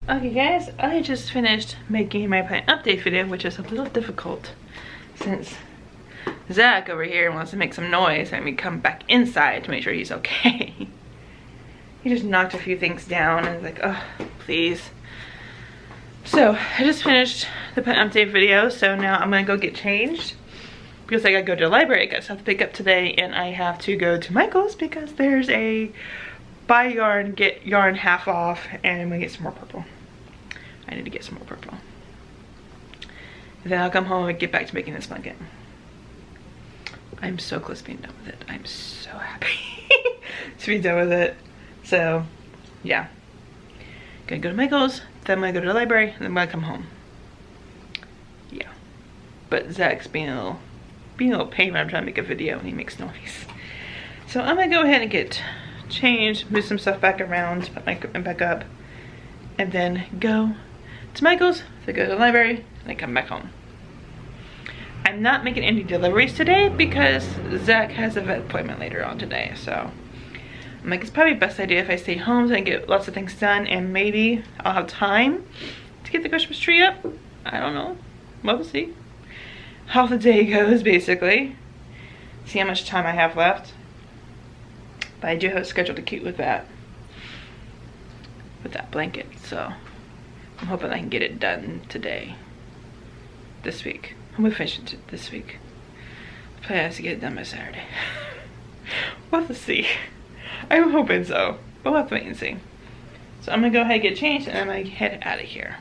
Okay guys, I just finished making my plant update video, which is a little difficult since Zach over here wants to make some noise and we come back inside to make sure he's okay. He just knocked a few things down and was like, oh, please. So I just finished the plant update video, so now I'm gonna go get changed because I gotta go to the library. I got stuff to pick up today and I have to go to Michael's because there's a buy yarn, get yarn half off, and I'm gonna get some more purple. I need to get some more purple. And then I'll come home and get back to making this blanket. I'm so close to being done with it. I'm so happy to be done with it. So, yeah. Gonna go to Michael's, then I'm gonna go to the library, and then I'm gonna come home. Yeah. But Zach's being a little pain when I'm trying to make a video and he makes noise. So I'm gonna go ahead and get changed, move some stuff back around, put my equipment back up, and then go to Michael's, then go to the library, and then come back home. I'm not making any deliveries today because Zach has a vet appointment later on today, so I'm like, it's probably the best idea if I stay home so I can get lots of things done, and maybe I'll have time to get the Christmas tree up. I don't know. We'll see how the day goes, basically. See how much time I have left. But I do have a schedule to keep with that blanket, so I'm hoping I can get it done today, this week. I'm gonna finish it this week. The plan is to get it done by Saturday. We'll have to see. I'm hoping so, but we'll have to wait and see. So I'm gonna go ahead and get changed and I'm gonna head out of here.